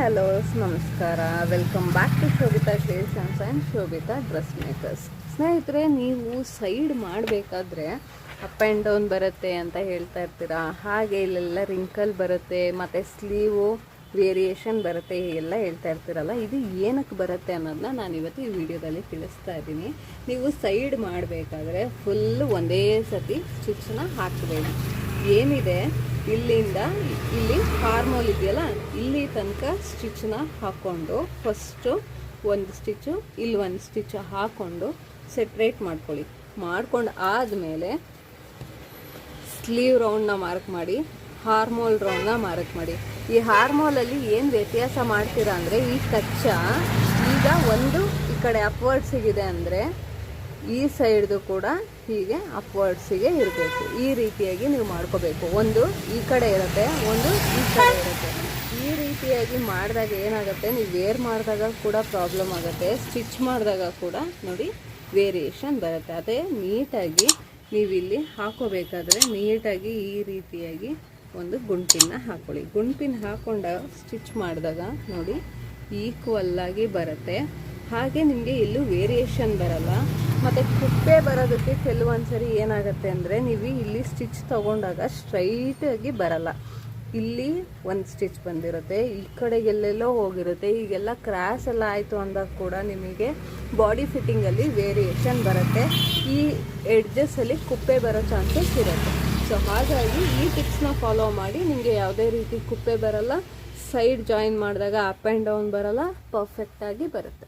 Hello ನಮಸ್ಕಾರ, welcome back to Shobhita creations and Shobhita dress makers. ಸ್ನೇಹಿತರೆ, ನೀವು ಸೈಡ್ ಮಾಡಬೇಕಾದ್ರೆ ಅಪ್ ಆ್ಯಂಡ್ ಡೌನ್ ಬರುತ್ತೆ ಅಂತ ಹೇಳ್ತಾ ಇರ್ತೀರಾ. ಹಾಗೆ ಇಲ್ಲೆಲ್ಲ ರಿಂಕಲ್ ಬರುತ್ತೆ ಮತ್ತು ಸ್ಲೀವು ವೇರಿಯೇಷನ್ ಬರುತ್ತೆ ಎಲ್ಲ ಹೇಳ್ತಾ ಇರ್ತೀರಲ್ಲ. ಇದು ಏನಕ್ಕೆ ಬರುತ್ತೆ ಅನ್ನೋದನ್ನ ನಾನು ಇವತ್ತು ಈ ವಿಡಿಯೋದಲ್ಲಿ ತಿಳಿಸ್ತಾ ಇದ್ದೀನಿ. ನೀವು ಸೈಡ್ ಮಾಡಬೇಕಾದ್ರೆ ಫುಲ್ಲು ಒಂದೇ ಸತಿ ಸ್ಟಿಚ್ಚನ್ನ ಹಾಕಬೇಡಿ. ಏನಿದೆ ಇಲ್ಲಿಂದ ಇಲ್ಲಿ ಹಾರ್ಮೋಲ್ ಇದೆಯಲ್ಲ, ಇಲ್ಲಿ ತನಕ ಸ್ಟಿಚ್ಚನ್ನ ಹಾಕ್ಕೊಂಡು ಫಸ್ಟು ಒಂದು ಸ್ಟಿಚ್ಚು ಇಲ್ಲಿ ಒಂದು ಸ್ಟಿಚ್ ಹಾಕ್ಕೊಂಡು ಸೆಪ್ರೇಟ್ ಮಾಡ್ಕೊಂಡು ಆದಮೇಲೆ ಸ್ಲೀವ್ ರೌಂಡ್ನ ಮಾರ್ಕ್ ಮಾಡಿ, ಹಾರ್ಮೋಲ್ ರೌಂಡ್ನ ಮಾರ್ಕ್ ಮಾಡಿ. ಈ ಹಾರ್ಮೋಲಲ್ಲಿ ಏನು ವ್ಯತ್ಯಾಸ ಮಾಡ್ತೀರಾ ಅಂದರೆ, ಈ ಕಚ್ಚಾ ಈಗ ಒಂದು ಈ ಕಡೆ ಅಪ್ವರ್ಡ್ಸಿಗಿದೆ ಅಂದರೆ ಈ ಸೈಡ್ದು ಕೂಡ ಹೀಗೆ ಅಪ್ವರ್ಡ್ಸಿಗೆ ಇರಬೇಕು. ಈ ರೀತಿಯಾಗಿ ನೀವು ಮಾಡ್ಕೋಬೇಕು. ಒಂದು ಈ ಕಡೆ ಇರುತ್ತೆ, ಒಂದು ಈ ಕಡೆ ಇರುತ್ತೆ. ಈ ರೀತಿಯಾಗಿ ಮಾಡಿದಾಗ ಏನಾಗುತ್ತೆ, ನೀವು ವೇರ್ ಮಾಡಿದಾಗ ಕೂಡ ಪ್ರಾಬ್ಲಮ್ ಆಗುತ್ತೆ, ಸ್ಟಿಚ್ ಮಾಡಿದಾಗ ಕೂಡ ನೋಡಿ ವೇರಿಯೇಷನ್ ಬರುತ್ತೆ. ಅದೇ ನೀಟಾಗಿ ನೀವು ಇಲ್ಲಿ ಹಾಕೋಬೇಕಾದ್ರೆ ನೀಟಾಗಿ ಈ ರೀತಿಯಾಗಿ ಒಂದು ಗುಂಪಿನ ಹಾಕ್ಕೊಳ್ಳಿ. ಗುಂಪಿನ ಹಾಕ್ಕೊಂಡಾಗ ಸ್ಟಿಚ್ ಮಾಡಿದಾಗ ನೋಡಿ ಈಕ್ವಲ್ಲಾಗಿ ಬರುತ್ತೆ. ಹಾಗೆ ನಿಮಗೆ ಎಲ್ಲೂ ವೇರಿಯೇಷನ್ ಬರಲ್ಲ. ಮತ್ತು ಕುಪ್ಪೆ ಬರೋದಕ್ಕೆ ಕೆಲವೊಂದು ಸರಿ ಏನಾಗುತ್ತೆ ಅಂದರೆ, ನೀವು ಇಲ್ಲಿ ಸ್ಟಿಚ್ ತೊಗೊಂಡಾಗ ಸ್ಟ್ರೈಟಾಗಿ ಬರಲ್ಲ. ಇಲ್ಲಿ ಒಂದು ಸ್ಟಿಚ್ ಬಂದಿರುತ್ತೆ, ಈ ಕಡೆಗೆ ಎಲ್ಲೆಲ್ಲೋ ಹೋಗಿರುತ್ತೆ. ಈಗೆಲ್ಲ ಕ್ರಾಸ್ ಎಲ್ಲ ಆಯಿತು ಅಂದಾಗ ಕೂಡ ನಿಮಗೆ ಬಾಡಿ ಫಿಟ್ಟಿಂಗಲ್ಲಿ ವೇರಿಯೇಷನ್ ಬರುತ್ತೆ. ಈ ಎಡ್ಜಸ್ಸಲ್ಲಿ ಕುಪ್ಪೆ ಬರೋ ಚಾನ್ಸಸ್ ಇರುತ್ತೆ. ಸೊ ಹಾಗಾಗಿ ಈ ಟಿಪ್ಸ್ನ ಫಾಲೋ ಮಾಡಿ ನಿಮಗೆ ಯಾವುದೇ ರೀತಿ ಕುಪ್ಪೆ ಬರಲ್ಲ. ಸೈಡ್ ಜಾಯಿನ್ ಮಾಡಿದಾಗ ಅಪ್ ಆ್ಯಂಡ್ ಡೌನ್ ಬರಲ್ಲ, ಪರ್ಫೆಕ್ಟಾಗಿ ಬರುತ್ತೆ.